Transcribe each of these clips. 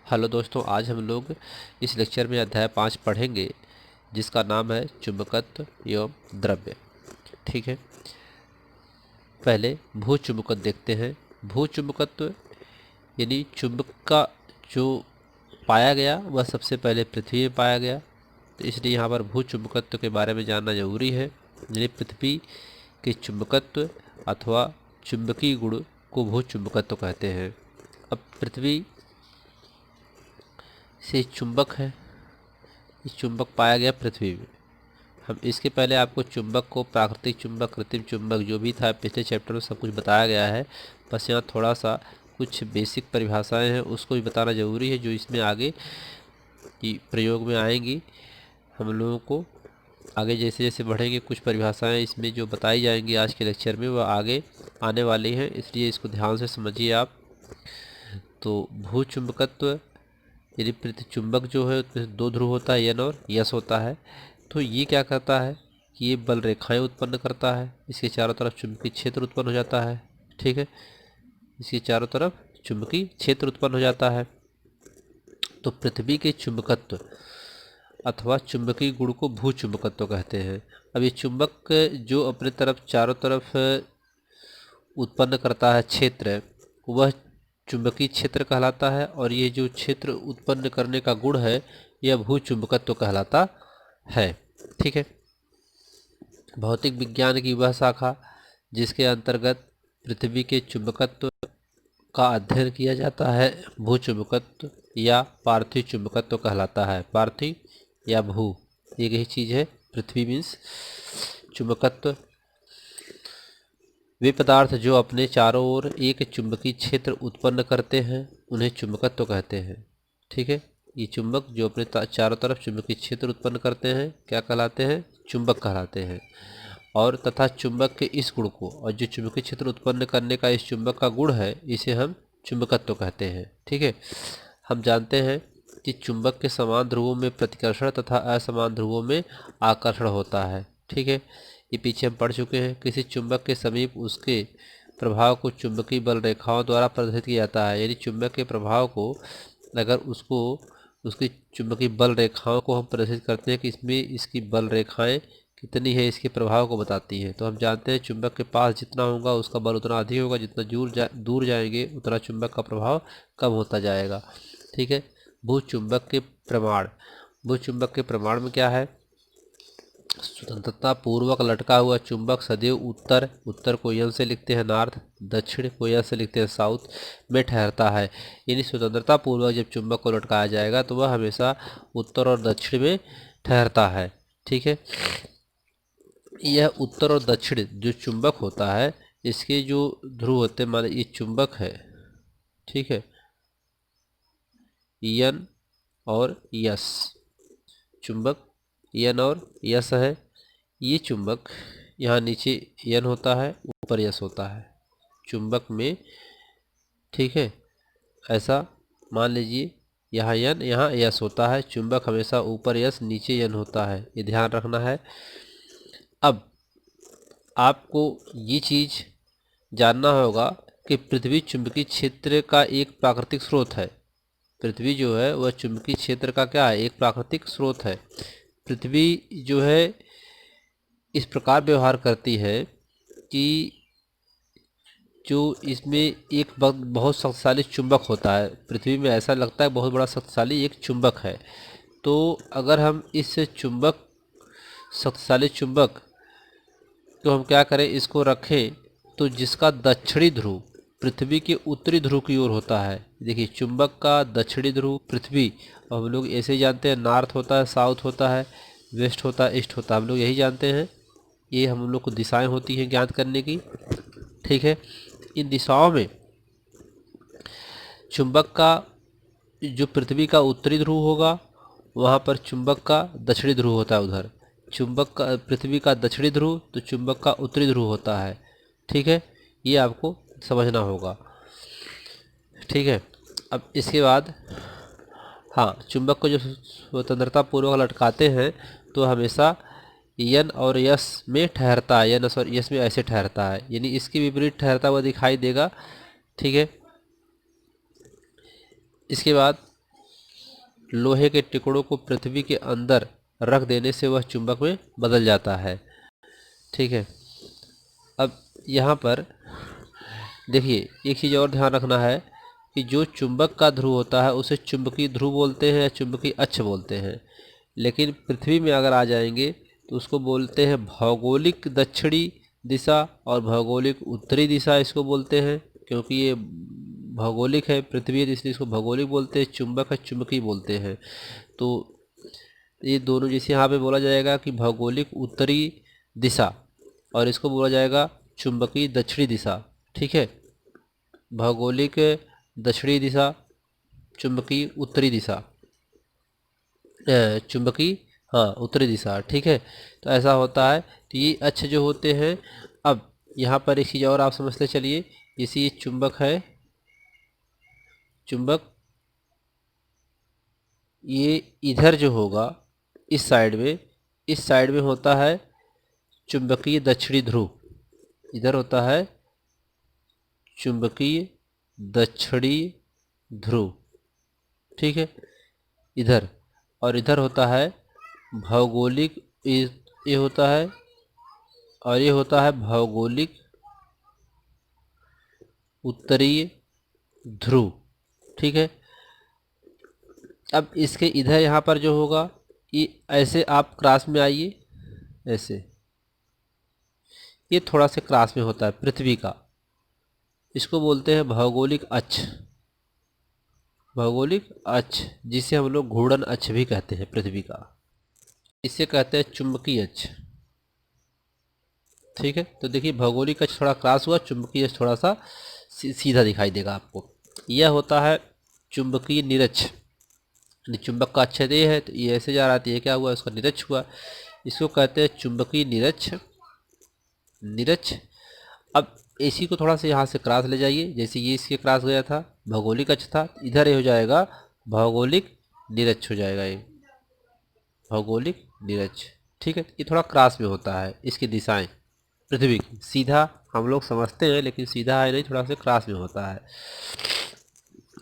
Hello दोस्तों, आज हम लोग इस लेक्चर में अध्याय 5 पढ़ेंगे जिसका नाम है चुंबकत्व एवं द्रव्य। ठीक है, पहले भू चुंबकत्व देखते हैं। भू चुंबकत्व यानी चुंबक का जो पाया गया वह सबसे पहले पृथ्वी में पाया गया, तो इसलिए यहाँ पर भू चुंबकत्व के बारे में जानना जरूरी है। यानी पृथ्वी के चुंबकत्व अथवा चुंबकीय गुण को भू चुंबकत्व कहते हैं। अब पृथ्वी से चुंबक है, इस चुंबक पाया गया पृथ्वी में। हम इसके पहले आपको चुंबक को प्राकृतिक चुंबक, कृत्रिम चुंबक जो भी था पिछले चैप्टर में सब कुछ बताया गया है। बस यहाँ थोड़ा सा कुछ बेसिक परिभाषाएं हैं उसको भी बताना ज़रूरी है जो इसमें आगे की प्रयोग में आएंगी। हम लोगों को आगे जैसे जैसे बढ़ेंगे कुछ परिभाषाएं इसमें जो बताई जाएंगी आज के लेक्चर में वह आगे आने वाली हैं, इसलिए इसको ध्यान से समझिए आप। तो भू चुंबकत्व यदि पृथ्वी चुंबक जो है उसमें दो ध्रुव होता है, एन और यस होता है। तो ये क्या करता है कि ये बल रेखाएं उत्पन्न करता है, इसके चारों तरफ चुंबकीय क्षेत्र उत्पन्न हो जाता है। ठीक है, इसके चारों तरफ चुंबकीय क्षेत्र उत्पन्न हो जाता है। तो पृथ्वी के चुंबकत्व अथवा चुंबकीय गुण को भू चुंबकत्व कहते हैं। अब ये चुंबक जो अपने तरफ चारों तरफ उत्पन्न करता है क्षेत्र, वह चुंबकीय क्षेत्र कहलाता है, और ये जो क्षेत्र उत्पन्न करने का गुण है यह भू चुंबकत्व कहलाता है। ठीक है, भौतिक विज्ञान की वह शाखा जिसके अंतर्गत पृथ्वी के चुंबकत्व का अध्ययन किया जाता है भू चुंबकत्व या पार्थिव चुंबकत्व कहलाता है। पार्थिव या भू एक ही चीज़ है। पृथ्वी मीन्स चुंबकत्व, वे पदार्थ जो अपने चारों ओर एक चुंबकीय क्षेत्र उत्पन्न करते हैं उन्हें चुंबकत्व कहते हैं। ठीक है, ये चुंबक जो अपने चारों तरफ चुंबकीय क्षेत्र उत्पन्न करते हैं क्या कहलाते हैं? चुंबक कहलाते हैं। और तथा चुंबक के इस गुण को, और जो चुंबकीय क्षेत्र उत्पन्न करने का इस चुंबक का गुण है, इसे हम चुंबकत्व कहते हैं। ठीक है, हम जानते हैं कि चुंबक के समान ध्रुवों में प्रतिकर्षण तथा असमान ध्रुवों में आकर्षण होता है। ठीक है, ये पीछे हम पढ़ चुके हैं। किसी चुंबक के समीप उसके प्रभाव को चुंबकीय बल रेखाओं द्वारा प्रदर्शित किया जाता है। यानी चुंबक के प्रभाव को अगर उसको उसकी चुंबकीय बल रेखाओं को हम प्रदर्शित करते हैं कि इसमें इसकी बल रेखाएं कितनी है, इसके प्रभाव को बताती हैं। तो हम जानते हैं चुंबक के पास जितना होगा उसका बल उतना अधिक होगा, जितना दूर जाएंगे उतना चुंबक का प्रभाव कम होता जाएगा। ठीक है, भू चुंबक के प्रमाण। भू चुंबक के प्रमाण में क्या है? स्वतंत्रता पूर्वक लटका हुआ चुंबक सदैव उत्तर को एन से लिखते हैं नॉर्थ, दक्षिण को एन से लिखते हैं साउथ में ठहरता है। यानी स्वतंत्रता पूर्वक जब चुंबक को लटकाया जाएगा तो वह हमेशा उत्तर और दक्षिण में ठहरता है। ठीक है, यह उत्तर और दक्षिण जो चुंबक होता है इसके जो ध्रुव होते हैं, माने ये चुंबक है, ठीक है, एन और यस, चुंबक एन और यस है। ये चुंबक यहाँ नीचे एन होता है, ऊपर यस होता है चुंबक में। ठीक है, ऐसा मान लीजिए यहाँ एन यहाँ यस होता है, चुंबक हमेशा ऊपर यस नीचे एन होता है, ये ध्यान रखना है। अब आपको ये चीज़ जानना होगा कि पृथ्वी चुंबकीय क्षेत्र का एक प्राकृतिक स्रोत है। पृथ्वी जो है वह चुंबकीय क्षेत्र का क्या है? एक प्राकृतिक स्रोत है। पृथ्वी जो है इस प्रकार व्यवहार करती है कि जो इसमें एक बहुत शक्तिशाली चुंबक होता है। पृथ्वी में ऐसा लगता है बहुत बड़ा शक्तिशाली एक चुंबक है। तो अगर हम इस चुंबक, शक्तिशाली चुंबक तो हम क्या करें, इसको रखें तो जिसका दक्षिणी ध्रुव पृथ्वी के उत्तरी ध्रुव की ओर होता है। देखिए, चुंबक का दक्षिणी ध्रुव पृथ्वी, हम लोग ऐसे ही जानते हैं नॉर्थ होता है, साउथ होता है, वेस्ट होता है, ईस्ट होता है, हम लोग यही जानते हैं। ये हम लोग को दिशाएं होती हैं ज्ञात करने की। ठीक है, इन दिशाओं में चुंबक का जो पृथ्वी का उत्तरी ध्रुव होगा वहाँ पर चुंबक का दक्षिणी ध्रुव होता है। उधर चुंबक का पृथ्वी का दक्षिणी ध्रुव तो चुंबक का उत्तरी ध्रुव होता है। ठीक है, ये आपको समझना होगा। ठीक है, अब इसके बाद हाँ, चुंबक को जो स्वतंत्रता पूर्वक लटकाते हैं तो हमेशा एन और यस में ठहरता है, एन और यस में ऐसे ठहरता है, यानी इसके विपरीत ठहरता हुआ दिखाई देगा। ठीक है, इसके बाद लोहे के टुकड़ों को पृथ्वी के अंदर रख देने से वह चुंबक में बदल जाता है। ठीक है, अब यहाँ पर देखिए एक चीज़ और ध्यान रखना है कि जो चुंबक का ध्रुव होता है उसे चुंबकीय ध्रुव बोलते हैं या चुंबकीय अक्ष बोलते हैं, लेकिन पृथ्वी में अगर आ जाएंगे तो उसको बोलते हैं भौगोलिक दक्षिणी दिशा और भौगोलिक उत्तरी दिशा इसको बोलते हैं, क्योंकि ये भौगोलिक है पृथ्वी है इसलिए इसको भौगोलिक बोलते हैं, चुंबक है चुंबकीय बोलते हैं। तो ये दोनों जैसे यहाँ पे बोला जाएगा कि भौगोलिक उत्तरी दिशा और इसको बोला जाएगा चुंबकीय दक्षिणी दिशा। ठीक है, भौगोलिक दक्षिणी दिशा, चुंबकीय उत्तरी दिशा, चुंबकीय हाँ उत्तरी दिशा। ठीक है, तो ऐसा होता है। तो ये अक्ष जो होते हैं, अब यहाँ पर एक चीज़ और आप समझते चलिए, जैसे ये चुंबक है, चुंबक ये इधर जो होगा इस साइड में होता है चुंबकीय दक्षिणी ध्रुव, इधर होता है चुंबकीय दक्षिणी ध्रुव। ठीक है, इधर, और इधर होता है भौगोलिक, ये होता है और ये होता है भौगोलिक उत्तरीय ध्रुव। ठीक है, अब इसके इधर यहाँ पर जो होगा ये ऐसे आप क्रॉस में आइए, ऐसे ये थोड़ा सा क्रॉस में होता है पृथ्वी का, इसको बोलते हैं भौगोलिक अक्ष, भौगोलिक अक्ष जिसे हम लोग घूर्णन अक्ष भी कहते हैं पृथ्वी का, इसे कहते हैं चुंबकीय अक्ष। ठीक है, तो देखिए भौगोलिक अक्ष थोड़ा क्रॉस हुआ, चुंबकीय अक्ष थोड़ा सा सीधा दिखाई देगा आपको। यह होता है चुंबकीय निरक्ष, चुंबक का अक्ष ये है तो ये ऐसे जा रहा था, ये क्या हुआ इसका निरक्ष हुआ, इसको कहते हैं चुंबकीय निरक्ष। अब इसी को थोड़ा सा यहाँ से क्रॉस ले जाइए, जैसे ये इसके क्रॉस गया था भौगोलिक अक्ष था, इधर ये हो जाएगा भौगोलिक निरक्ष हो जाएगा, ये भौगोलिक निरक्ष। ठीक है, ये थोड़ा क्रॉस में होता है, इसकी दिशाएं पृथ्वी की सीधा हम लोग समझते हैं लेकिन सीधा है नहीं, थोड़ा सा क्रॉस में होता है।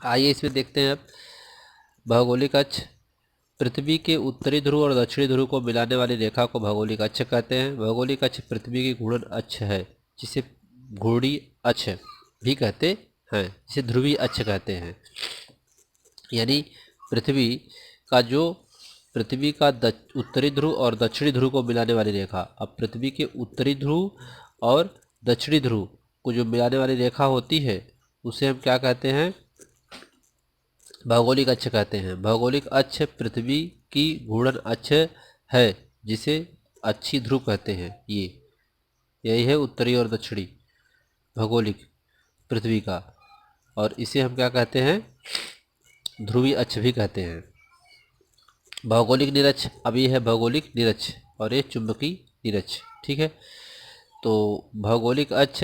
आइए इसमें देखते हैं अब भौगोलिक अक्ष, पृथ्वी के उत्तरी ध्रुव और दक्षिणी ध्रुव को मिलाने वाली रेखा को भौगोलिक अक्ष कहते हैं। भौगोलिक अक्ष पृथ्वी की घूर्णन अक्ष है जिसे घूर्णी अक्ष भी कहते हैं, जिसे ध्रुवीय अक्ष कहते हैं। यानी पृथ्वी का उत्तरी ध्रुव और दक्षिणी ध्रुव को मिलाने वाली रेखा, अब पृथ्वी के उत्तरी ध्रुव और दक्षिणी ध्रुव को जो मिलाने वाली रेखा होती है उसे हम क्या कहते हैं, भौगोलिक अक्ष कहते हैं। भौगोलिक अक्ष पृथ्वी की घूर्णन अक्ष है जिसे अक्षीय ध्रुव कहते हैं। यही है उत्तरी और दक्षिणी भौगोलिक पृथ्वी का, और इसे हम क्या कहते हैं, ध्रुवीय अक्ष भी कहते हैं। भौगोलिक निरक्ष, अब ये है भौगोलिक निरक्ष और ये चुंबकीय निरक्ष। ठीक है, तो भौगोलिक अक्ष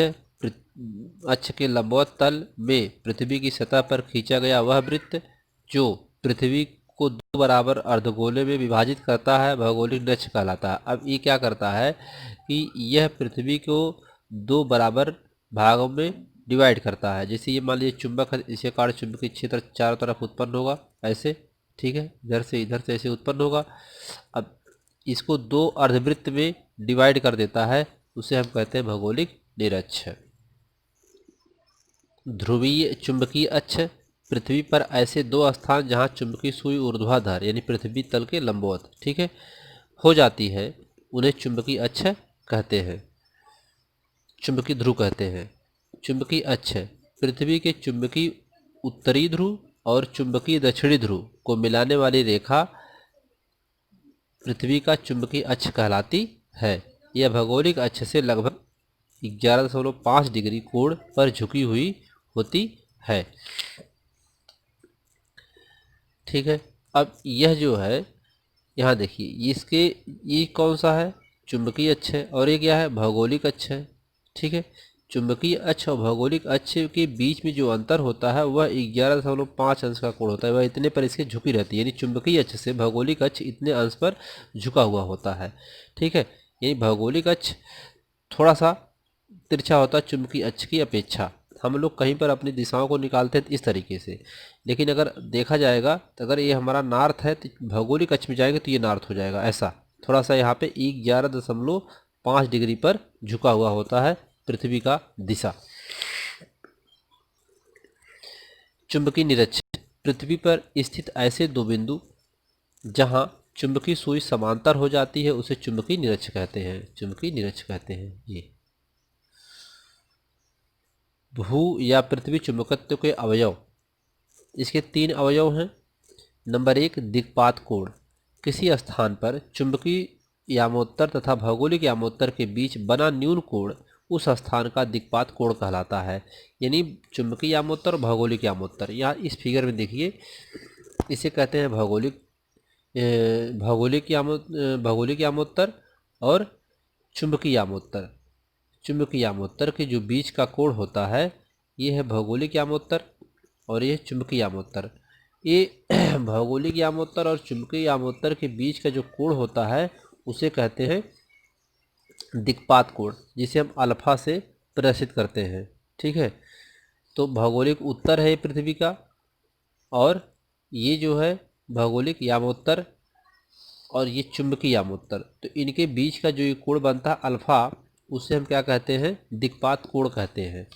के लंबवत तल में पृथ्वी की सतह पर खींचा गया वह वृत्त जो पृथ्वी को दो बराबर अर्धगोले में विभाजित करता है भौगोलिक निरक्ष कहलाता है। अब ये क्या करता है कि यह पृथ्वी को दो बराबर भागों में डिवाइड करता है। जैसे ये मान लीजिए चुंबक है, इसे कारण चुंबकीय क्षेत्र चारों तरफ उत्पन्न होगा ऐसे, ठीक है, इधर से ऐसे उत्पन्न होगा। अब इसको दो अर्धवृत्त में डिवाइड कर देता है, उसे हम कहते हैं भौगोलिक निरक्ष। ध्रुवीय चुंबकीय अक्ष, पृथ्वी पर ऐसे दो स्थान जहां चुंबकीय सुई ऊर्ध्वाधर यानी पृथ्वी तल के लंबवत, ठीक है, हो जाती है, उन्हें चुंबकीय अक्ष कहते हैं, चुंबकीय ध्रुव कहते हैं। चुंबकीय अक्ष पृथ्वी के चुंबकीय उत्तरी ध्रुव और चुंबकीय दक्षिणी ध्रुव को मिलाने वाली रेखा पृथ्वी का चुंबकीय अक्ष कहलाती है। यह भौगोलिक अक्ष से लगभग 11.5 डिग्री कोण पर झुकी हुई होती है। ठीक है, अब यह जो है यहाँ देखिए ये कौन सा है, चुंबकीय अक्ष है, और ये क्या है, भौगोलिक अक्ष है। ठीक है, चुंबकीय अक्ष और भौगोलिक अक्ष के बीच में जो अंतर होता है वह 11.5 अंश का कोण होता है, वह इतने पर इसके झुकी रहती है, यानी चुंबकीय अक्ष से भौगोलिक अक्ष इतने अंश पर झुका हुआ होता है। ठीक है, यानी भौगोलिक अक्ष थोड़ा सा तिरछा होता है चुंबकीय अक्ष की अपेक्षा। हम लोग कहीं पर अपनी दिशाओं को निकालते हैं इस तरीके से, लेकिन अगर देखा जाएगा तो अगर ये हमारा नॉर्थ है तो भौगोलिक अक्ष में जाएगा तो ये नॉर्थ हो जाएगा। ऐसा थोड़ा सा यहाँ पे 11.5 डिग्री पर झुका हुआ होता है पृथ्वी का दिशा। चुंबकीय निरक्षण, पृथ्वी पर स्थित ऐसे दो बिंदु जहां चुंबकीय सुई समांतर हो जाती है उसे चुंबकीय निरक्ष कहते हैं। चुंबकीय निरक्ष कहते हैं। ये भू या पृथ्वी चुंबकत्व के अवयव, इसके 3 अवयव हैं। नंबर 1 दिक्पात कोण, किसी स्थान पर चुंबकीय यामोत्तर तथा भौगोलिक यामोत्तर के बीच बना न्यून कोण उस स्थान का दिक्पात कोण कहलाता है। यानी चुंबकीय यामोत्तर और भौगोलिक यामोत्तर, यहाँ इस फिगर में देखिए, इसे कहते हैं भौगोलिक यामोत्तर और चुंबकीय यामोत्तर। चुंबकीय यामोत्तर के जो बीच का कोण होता है ये है भौगोलिक यामोत्तर और ये चुंबकीय यामोत्तर। ये भौगोलिक यामोत्तर और चुंबकीय यामोत्तर के बीच का जो कोण होता है उसे कहते हैं दिक्पात कोण, जिसे हम अल्फा से प्रदर्शित करते हैं। ठीक है, तो भौगोलिक उत्तर है पृथ्वी का और ये जो है भौगोलिक यामोत्तर और ये चुंबकीय यामोत्तर, तो इनके बीच का जो ये कोण बनता है अल्फा, उसे हम क्या कहते हैं, दिक्पात कोण कहते हैं।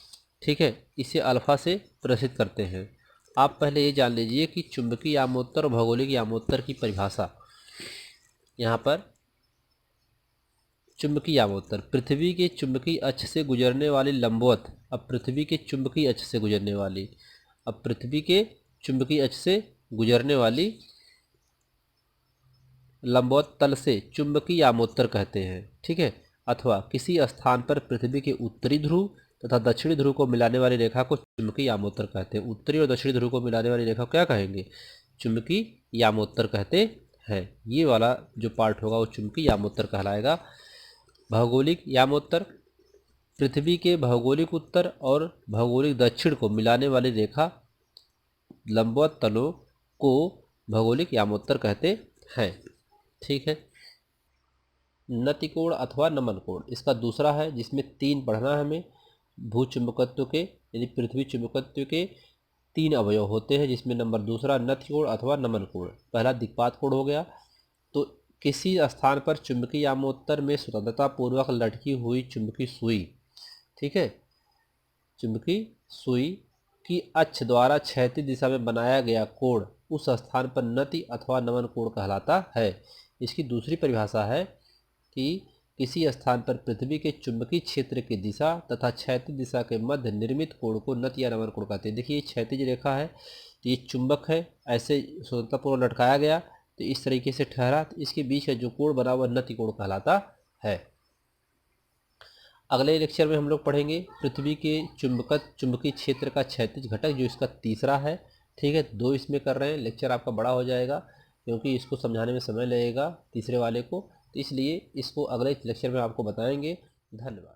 ठीक है, इसे अल्फा से प्रदर्शित करते हैं। आप पहले ये जान लीजिए कि चुंबकीय यामोत्तर और भौगोलिक यामोत्तर की परिभाषा। यहाँ पर चुंबकीय यामोत्तर, पृथ्वी के चुंबकीय अक्ष से गुजरने वाली लंबवत, अब पृथ्वी के चुंबकीय अक्ष से गुजरने वाली, अब पृथ्वी के चुंबकीय अक्ष से गुजरने वाली लंबवत तल से चुंबकीय यामोत्तर कहते हैं। ठीक है, अथवा किसी स्थान पर पृथ्वी के उत्तरी ध्रुव तथा दक्षिणी ध्रुव को मिलाने वाली रेखा को चुंबकीय यामोत्तर कहते हैं। उत्तरी और दक्षिणी ध्रुव को मिलाने वाली रेखा को क्या कहेंगे, चुंबकीय यामोत्तर कहते हैं। ये वाला जो पार्ट होगा वो चुंबकीय यामोत्तर कहलाएगा। भौगोलिक यामोत्तर, पृथ्वी के भौगोलिक उत्तर और भौगोलिक दक्षिण को मिलाने वाली रेखा लंबवत तलों को भौगोलिक यामोत्तर कहते हैं। ठीक है, नतिकोण अथवा नमन कोण इसका दूसरा है, जिसमें 3 पढ़ना है हमें। भू चुंबकत्व के यानी पृथ्वी चुंबकत्व के 3 अवयव होते हैं, जिसमें नंबर दूसरा नतिकोण अथवा नमन कोण। पहला दिक्पात कोण हो गया, तो किसी स्थान पर चुंबकीय यामोत्तर में स्वतंत्रता पूर्वक लटकी हुई चुंबकीय सुई, ठीक है, चुंबकीय सुई की अक्ष द्वारा क्षैतिज दिशा में बनाया गया कोण उस स्थान पर नति अथवा नमन कोण कहलाता है। इसकी दूसरी परिभाषा है कि किसी स्थान पर पृथ्वी के चुंबकीय क्षेत्र की दिशा तथा क्षैतिज दिशा के मध्य निर्मित कोण को नति या नमन कोण कहते हैं। देखिए ये क्षैतिज रेखा है, तो ये चुंबक है, ऐसे स्वतंत्रतापूर्वक लटकाया गया तो इस तरीके से ठहरा, तो इसके बीच का जो कोण बना हुआ नति कोण कहलाता है। अगले लेक्चर में हम लोग पढ़ेंगे पृथ्वी के चुंबकीय क्षेत्र का क्षैतिज घटक, जो इसका तीसरा है। ठीक है, 2 इसमें कर रहे हैं, लेक्चर आपका बड़ा हो जाएगा क्योंकि इसको समझाने में समय लगेगा तीसरे वाले को, तो इसलिए इसको अगले लेक्चर में आपको बताएंगे। धन्यवाद।